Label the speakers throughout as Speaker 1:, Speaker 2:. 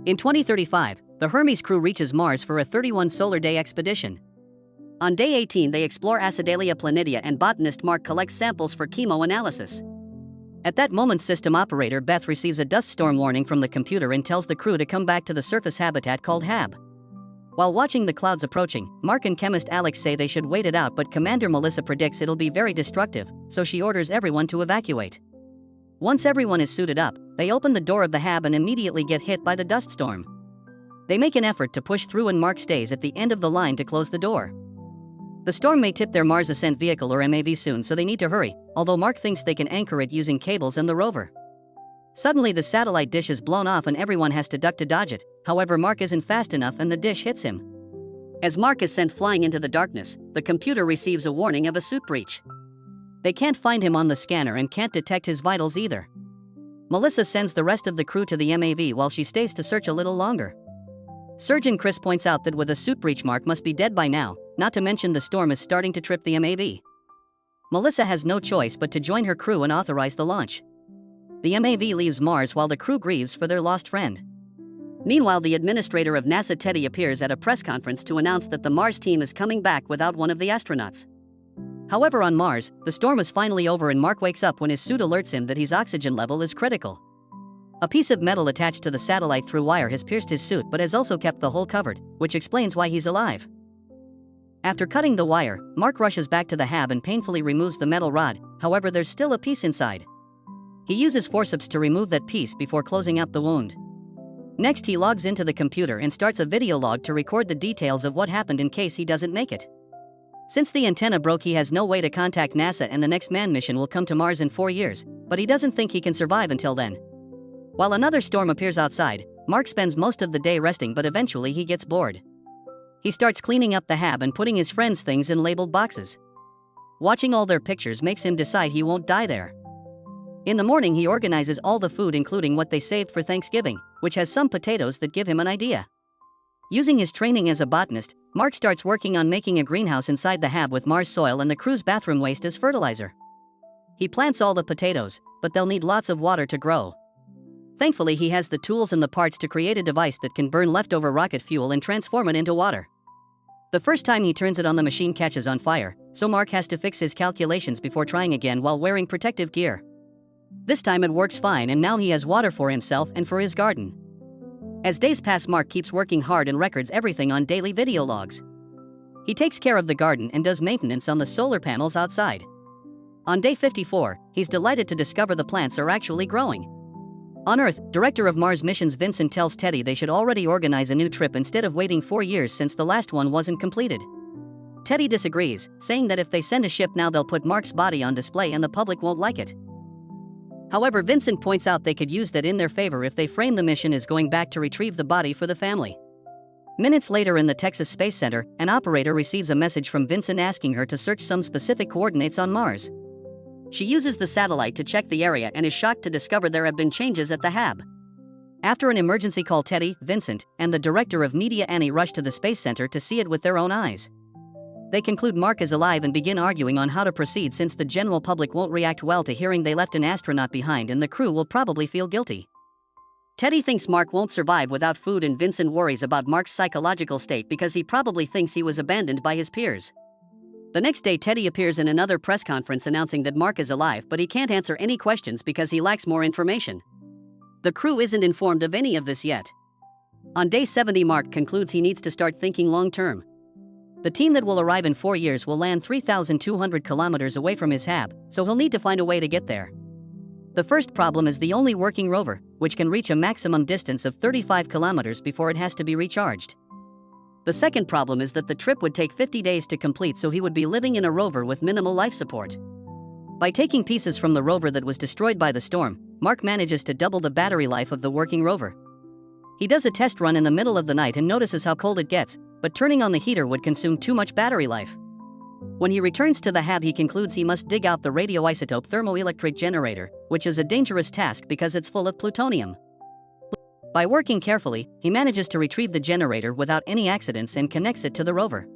Speaker 1: In 2035, the Hermes crew reaches Mars for a 31 solar day expedition. On day 18 they explore Acidalia planitia and botanist Mark collects samples for chemoanalysis. At that moment system operator Beth receives a dust storm warning from the computer and tells the crew to come back to the surface habitat called HAB. While watching the clouds approaching, Mark and chemist Alex say they should wait it out, but Commander Melissa predicts it'll be very destructive, so she orders everyone to evacuate. Once everyone is suited up, they open the door of the HAB and immediately get hit by the dust storm. They make an effort to push through and Mark stays at the end of the line to close the door. The storm may tip their Mars Ascent Vehicle or MAV soon, so they need to hurry, although Mark thinks they can anchor it using cables and the rover. Suddenly the satellite dish is blown off and everyone has to duck to dodge it, however Mark isn't fast enough and the dish hits him. As Mark is sent flying into the darkness, the computer receives a warning of a suit breach. They can't find him on the scanner and can't detect his vitals either. Melissa sends the rest of the crew to the MAV while she stays to search a little longer. Surgeon Chris points out that with a suit breach Mark must be dead by now, not to mention the storm is starting to trip the MAV. Melissa has no choice but to join her crew and authorize the launch. The MAV leaves Mars while the crew grieves for their lost friend. Meanwhile, the administrator of NASA Teddy appears at a press conference to announce that the Mars team is coming back without one of the astronauts. However, on Mars, the storm is finally over and Mark wakes up when his suit alerts him that his oxygen level is critical. A piece of metal attached to the satellite through wire has pierced his suit but has also kept the hole covered, which explains why he's alive. After cutting the wire, Mark rushes back to the HAB and painfully removes the metal rod, however there's still a piece inside. He uses forceps to remove that piece before closing up the wound. Next he logs into the computer and starts a video log to record the details of what happened in case he doesn't make it. Since the antenna broke, he has no way to contact NASA and the next manned mission will come to Mars in 4 years, but he doesn't think he can survive until then. While another storm appears outside, Mark spends most of the day resting but eventually he gets bored. He starts cleaning up the HAB and putting his friends' things in labeled boxes. Watching all their pictures makes him decide he won't die there. In the morning he organizes all the food including what they saved for Thanksgiving, which has some potatoes that give him an idea. Using his training as a botanist, Mark starts working on making a greenhouse inside the HAB with Mars soil and the crew's bathroom waste as fertilizer. He plants all the potatoes, but they'll need lots of water to grow. Thankfully he has the tools and the parts to create a device that can burn leftover rocket fuel and transform it into water. The first time he turns it on, the machine catches on fire, so Mark has to fix his calculations before trying again while wearing protective gear. This time it works fine and now he has water for himself and for his garden. As days pass, Mark keeps working hard and records everything on daily video logs. He takes care of the garden and does maintenance on the solar panels outside. On day 54, he's delighted to discover the plants are actually growing. On Earth, Director of Mars Missions Vincent tells Teddy they should already organize a new trip instead of waiting 4 years since the last one wasn't completed. Teddy disagrees, saying that if they send a ship now they'll put Mark's body on display and the public won't like it. However, Vincent points out they could use that in their favor if they frame the mission as going back to retrieve the body for the family. Minutes later in the Texas Space Center, an operator receives a message from Vincent asking her to search some specific coordinates on Mars. She uses the satellite to check the area and is shocked to discover there have been changes at the HAB. After an emergency call, Teddy, Vincent, and the director of media Annie rush to the Space Center to see it with their own eyes. They conclude Mark is alive and begin arguing on how to proceed since the general public won't react well to hearing they left an astronaut behind and the crew will probably feel guilty. Teddy thinks Mark won't survive without food and Vincent worries about Mark's psychological state because he probably thinks he was abandoned by his peers. The next day Teddy appears in another press conference announcing that Mark is alive but he can't answer any questions because he lacks more information. The crew isn't informed of any of this yet. On day 70 Mark concludes he needs to start thinking long term. The team that will arrive in 4 years will land 3,200 kilometers away from his HAB, so he'll need to find a way to get there. The first problem is the only working rover, which can reach a maximum distance of 35 kilometers before it has to be recharged. The second problem is that the trip would take 50 days to complete, so he would be living in a rover with minimal life support. By taking pieces from the rover that was destroyed by the storm, Mark manages to double the battery life of the working rover. He does a test run in the middle of the night and notices how cold it gets, but turning on the heater would consume too much battery life. When he returns to the HAB, he concludes he must dig out the radioisotope thermoelectric generator, which is a dangerous task because it's full of plutonium. By working carefully, he manages to retrieve the generator without any accidents and connects it to the rover.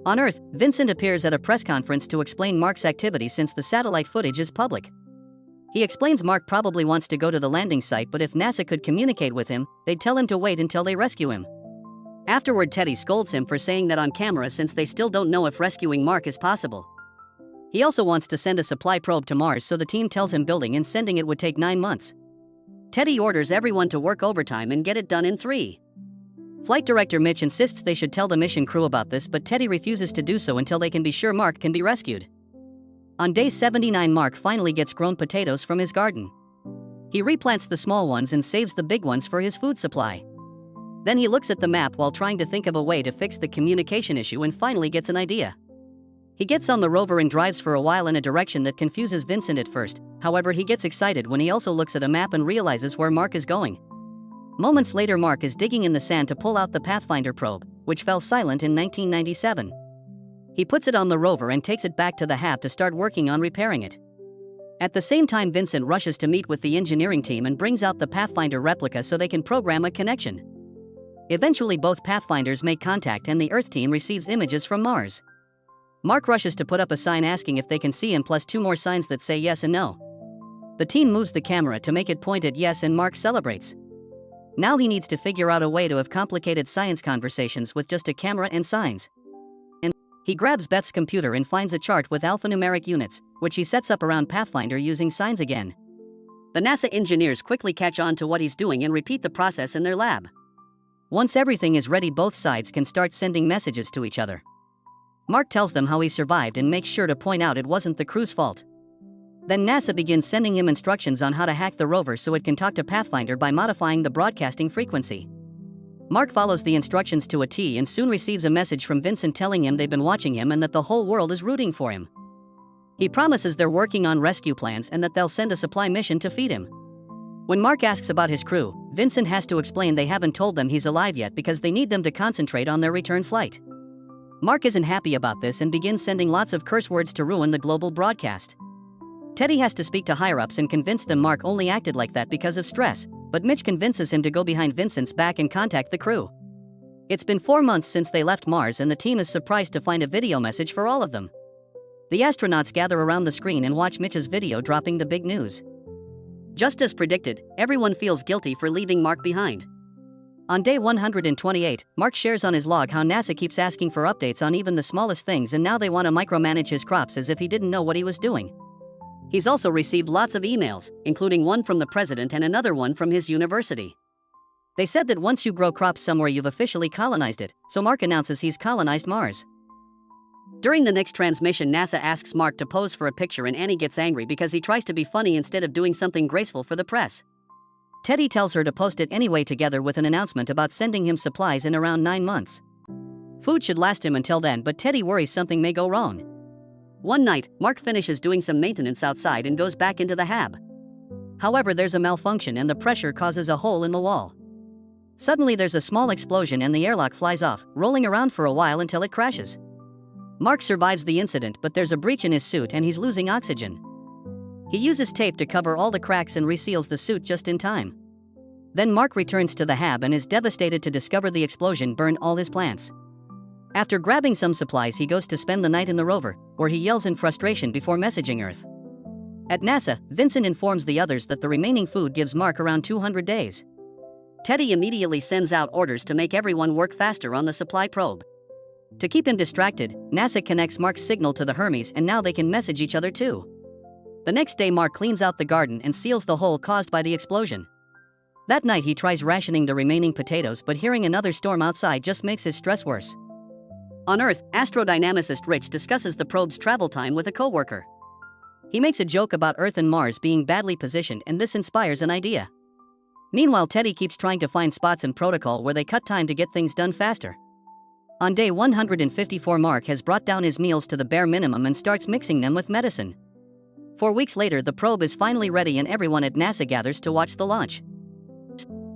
Speaker 1: On Earth, Vincent appears at a press conference to explain Mark's activity since the satellite footage is public. He explains Mark probably wants to go to the landing site, but if NASA could communicate with him, they'd tell him to wait until they rescue him. Afterward, Teddy scolds him for saying that on camera since they still don't know if rescuing Mark is possible. He also wants to send a supply probe to Mars, so the team tells him building and sending it would take 9 months. Teddy orders everyone to work overtime and get it done in 3. Flight director Mitch insists they should tell the mission crew about this, but Teddy refuses to do so until they can be sure Mark can be rescued. On day 79, Mark finally gets grown potatoes from his garden. He replants the small ones and saves the big ones for his food supply. Then he looks at the map while trying to think of a way to fix the communication issue and finally gets an idea. He gets on the rover and drives for a while in a direction that confuses Vincent at first. However, he gets excited when he also looks at a map and realizes where Mark is going. Moments later, Mark is digging in the sand to pull out the Pathfinder probe, which fell silent in 1997. He puts it on the rover and takes it back to the hab to start working on repairing it. At the same time, Vincent rushes to meet with the engineering team and brings out the Pathfinder replica so they can program a connection. Eventually, both Pathfinders make contact and the Earth team receives images from Mars. Mark rushes to put up a sign asking if they can see him, plus 2 more signs that say yes and no. The team moves the camera to make it point at yes, and Mark celebrates. Now he needs to figure out a way to have complicated science conversations with just a camera and signs. And he grabs Beth's computer and finds a chart with alphanumeric units, which he sets up around Pathfinder using signs again. The NASA engineers quickly catch on to what he's doing and repeat the process in their lab. Once everything is ready, both sides can start sending messages to each other. Mark tells them how he survived and makes sure to point out it wasn't the crew's fault. Then NASA begins sending him instructions on how to hack the rover so it can talk to Pathfinder by modifying the broadcasting frequency. Mark follows the instructions to a T and soon receives a message from Vincent telling him they've been watching him and that the whole world is rooting for him. He promises they're working on rescue plans and that they'll send a supply mission to feed him. When Mark asks about his crew, Vincent has to explain they haven't told them he's alive yet because they need them to concentrate on their return flight. Mark isn't happy about this and begins sending lots of curse words to ruin the global broadcast. Teddy has to speak to higher-ups and convince them Mark only acted like that because of stress, but Mitch convinces him to go behind Vincent's back and contact the crew. It's been 4 months since they left Mars and the team is surprised to find a video message for all of them. The astronauts gather around the screen and watch Mitch's video dropping the big news. Just as predicted, everyone feels guilty for leaving Mark behind. On day 128, Mark shares on his log how NASA keeps asking for updates on even the smallest things and now they want to micromanage his crops as if he didn't know what he was doing. He's also received lots of emails, including one from the president and another one from his university. They said that once you grow crops somewhere you've officially colonized it, so Mark announces he's colonized Mars. During the next transmission, NASA asks Mark to pose for a picture and Annie gets angry because he tries to be funny instead of doing something graceful for the press. Teddy tells her to post it anyway together with an announcement about sending him supplies in around 9 months. Food should last him until then, but Teddy worries something may go wrong. One night, Mark finishes doing some maintenance outside and goes back into the hab. However, there's a malfunction and the pressure causes a hole in the wall. Suddenly there's a small explosion and the airlock flies off, rolling around for a while until it crashes. Mark survives the incident, but there's a breach in his suit and he's losing oxygen. He uses tape to cover all the cracks and reseals the suit just in time. Then Mark returns to the hab and is devastated to discover the explosion burned all his plants. After grabbing some supplies, he goes to spend the night in the rover, where he yells in frustration before messaging Earth. At NASA, Vincent informs the others that the remaining food gives Mark around 200 days. Teddy immediately sends out orders to make everyone work faster on the supply probe. To keep him distracted, NASA connects Mark's signal to the Hermes and now they can message each other too. The next day, Mark cleans out the garden and seals the hole caused by the explosion. That night he tries rationing the remaining potatoes, but hearing another storm outside just makes his stress worse. On Earth, astrodynamicist Rich discusses the probe's travel time with a coworker. He makes a joke about Earth and Mars being badly positioned and this inspires an idea. Meanwhile, Teddy keeps trying to find spots in protocol where they cut time to get things done faster. On day 154, Mark has brought down his meals to the bare minimum and starts mixing them with medicine. 4 weeks later, the probe is finally ready and everyone at NASA gathers to watch the launch.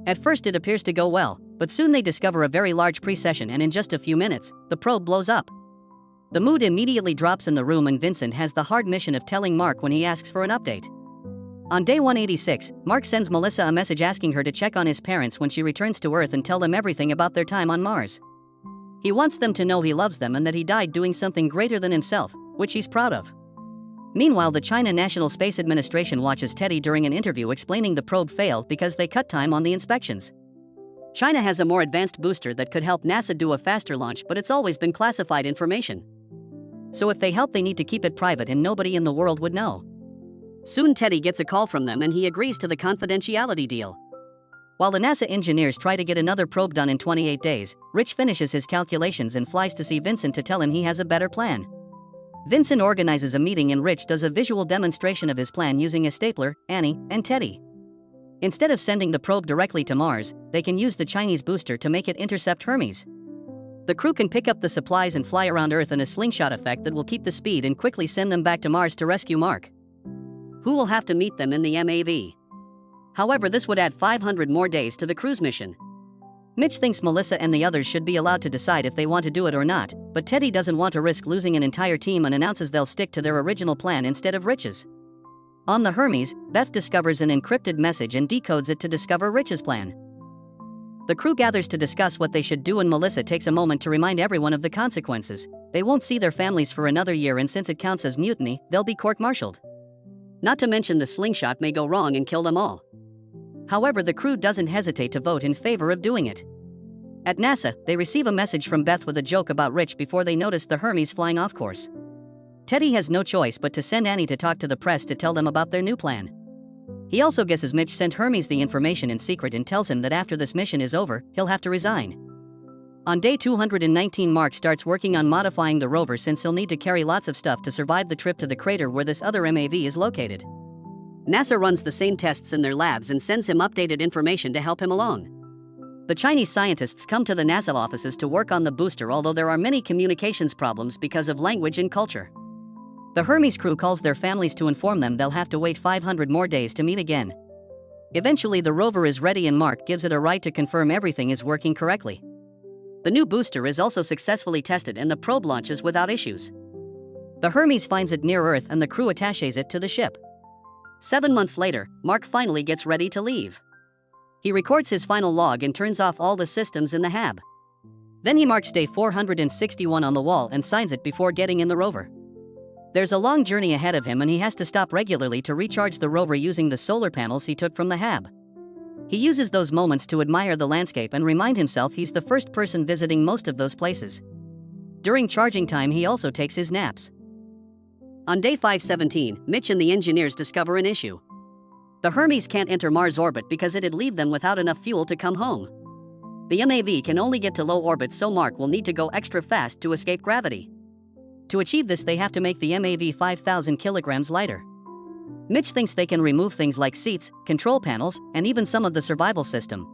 Speaker 1: At first it appears to go well, but soon they discover a very large precession and in just a few minutes, the probe blows up. The mood immediately drops in the room and Vincent has the hard mission of telling Mark when he asks for an update. On day 186, Mark sends Melissa a message asking her to check on his parents when she returns to Earth and tell them everything about their time on Mars. He wants them to know he loves them and that he died doing something greater than himself, which he's proud of. Meanwhile, the China National Space Administration watches Teddy during an interview explaining the probe failed because they cut time on the inspections. China has a more advanced booster that could help NASA do a faster launch, but it's always been classified information. So if they help, they need to keep it private and nobody in the world would know. Soon Teddy gets a call from them and he agrees to the confidentiality deal. While the NASA engineers try to get another probe done in 28 days, Rich finishes his calculations and flies to see Vincent to tell him he has a better plan. Vincent organizes a meeting and Rich does a visual demonstration of his plan using a stapler, Annie, and Teddy. Instead of sending the probe directly to Mars, they can use the Chinese booster to make it intercept Hermes. The crew can pick up the supplies and fly around Earth in a slingshot effect that will keep the speed and quickly send them back to Mars to rescue Mark, who will have to meet them in the MAV. However, this would add 500 more days to the cruise mission. Mitch thinks Melissa and the others should be allowed to decide if they want to do it or not, but Teddy doesn't want to risk losing an entire team and announces they'll stick to their original plan instead of Rich's. On the Hermes, Beth discovers an encrypted message and decodes it to discover Rich's plan. The crew gathers to discuss what they should do and Melissa takes a moment to remind everyone of the consequences. They won't see their families for another year and since it counts as mutiny, they'll be court-martialed. Not to mention the slingshot may go wrong and kill them all. However, the crew doesn't hesitate to vote in favor of doing it. At NASA, they receive a message from Beth with a joke about Rich before they notice the Hermes flying off course. Teddy has no choice but to send Annie to talk to the press to tell them about their new plan. He also guesses Mitch sent Hermes the information in secret and tells him that after this mission is over, he'll have to resign. On day 219, Mark starts working on modifying the rover since he'll need to carry lots of stuff to survive the trip to the crater where this other MAV is located. NASA runs the same tests in their labs and sends him updated information to help him along. The Chinese scientists come to the NASA offices to work on the booster, although there are many communications problems because of language and culture. The Hermes crew calls their families to inform them they'll have to wait 500 more days to meet again. Eventually, the rover is ready and Mark gives it a ride to confirm everything is working correctly. The new booster is also successfully tested and the probe launches without issues. The Hermes finds it near Earth and the crew attaches it to the ship. 7 months later, Mark finally gets ready to leave. He records his final log and turns off all the systems in the hab. Then he marks day 461 on the wall and signs it before getting in the rover. There's a long journey ahead of him and he has to stop regularly to recharge the rover using the solar panels he took from the hab. He uses those moments to admire the landscape and remind himself he's the first person visiting most of those places. During charging time, he also takes his naps. On day 517, Mitch and the engineers discover an issue. The Hermes can't enter Mars orbit because it'd leave them without enough fuel to come home. The MAV can only get to low orbit, so Mark will need to go extra fast to escape gravity. To achieve this, they have to make the MAV 5,000 kilograms lighter. Mitch thinks they can remove things like seats, control panels, and even some of the survival system.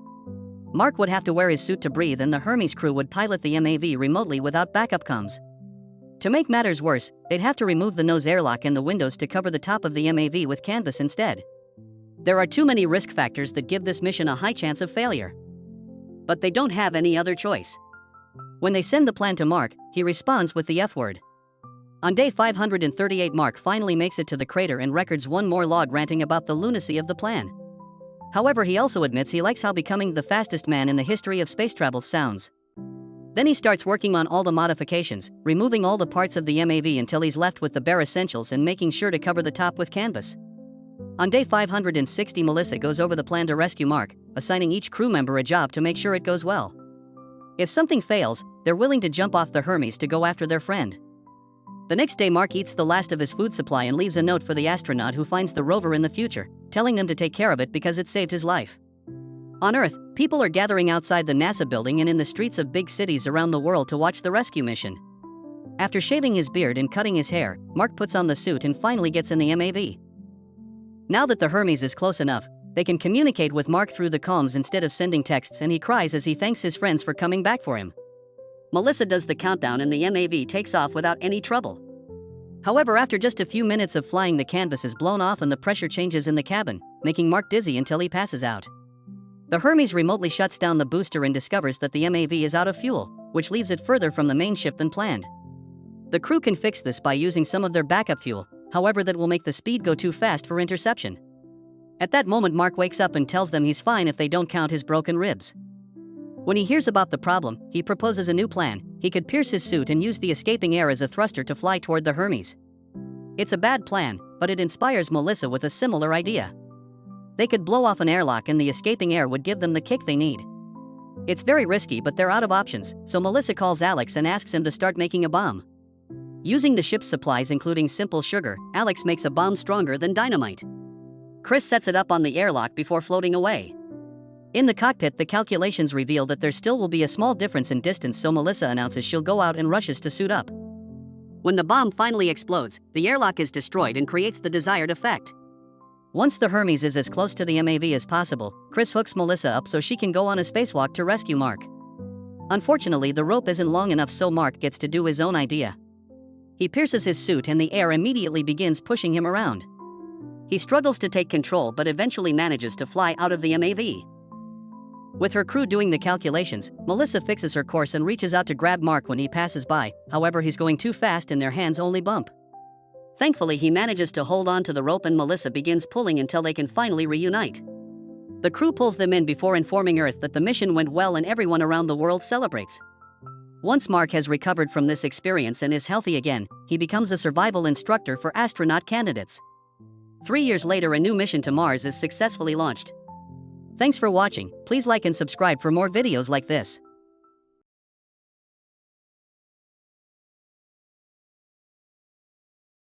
Speaker 1: Mark would have to wear his suit to breathe and the Hermes crew would pilot the MAV remotely without backup comms. To make matters worse, they'd have to remove the nose airlock and the windows to cover the top of the MAV with canvas instead. There are too many risk factors that give this mission a high chance of failure. But they don't have any other choice. When they send the plan to Mark, he responds with the F word. On day 538, Mark finally makes it to the crater and records one more log ranting about the lunacy of the plan. However, he also admits he likes how becoming the fastest man in the history of space travel sounds. Then he starts working on all the modifications, removing all the parts of the MAV until he's left with the bare essentials and making sure to cover the top with canvas. On day 560, Melissa goes over the plan to rescue Mark, assigning each crew member a job to make sure it goes well. If something fails, they're willing to jump off the Hermes to go after their friend. The next day, Mark eats the last of his food supply and leaves a note for the astronaut who finds the rover in the future, telling them to take care of it because it saved his life. On Earth, people are gathering outside the NASA building and in the streets of big cities around the world to watch the rescue mission. After shaving his beard and cutting his hair, Mark puts on the suit and finally gets in the MAV. Now that the Hermes is close enough, they can communicate with Mark through the comms instead of sending texts, and he cries as he thanks his friends for coming back for him. Melissa does the countdown and the MAV takes off without any trouble. However, after just a few minutes of flying, the canvas is blown off and the pressure changes in the cabin, making Mark dizzy until he passes out. The Hermes remotely shuts down the booster and discovers that the MAV is out of fuel, which leaves it further from the main ship than planned. The crew can fix this by using some of their backup fuel, however that will make the speed go too fast for interception. At that moment, Mark wakes up and tells them he's fine if they don't count his broken ribs. When he hears about the problem, he proposes a new plan. He could pierce his suit and use the escaping air as a thruster to fly toward the Hermes. It's a bad plan, but it inspires Melissa with a similar idea. They could blow off an airlock and the escaping air would give them the kick they need. It's very risky, but they're out of options, so Melissa calls Alex and asks him to start making a bomb. Using the ship's supplies including simple sugar, Alex makes a bomb stronger than dynamite. Chris sets it up on the airlock before floating away. In the cockpit, the calculations reveal that there still will be a small difference in distance, so Melissa announces she'll go out and rushes to suit up. When the bomb finally explodes, the airlock is destroyed and creates the desired effect. Once the Hermes is as close to the MAV as possible, Chris hooks Melissa up so she can go on a spacewalk to rescue Mark. Unfortunately, the rope isn't long enough, so Mark gets to do his own idea. He pierces his suit and the air immediately begins pushing him around. He struggles to take control but eventually manages to fly out of the MAV. With her crew doing the calculations, Melissa fixes her course and reaches out to grab Mark when he passes by, however he's going too fast and their hands only bump. Thankfully, he manages to hold on to the rope and Melissa begins pulling until they can finally reunite. The crew pulls them in before informing Earth that the mission went well and everyone around the world celebrates. Once Mark has recovered from this experience and is healthy again, he becomes a survival instructor for astronaut candidates. 3 years later, a new mission to Mars is successfully launched. Thanks for watching. Please like and subscribe for more videos like this.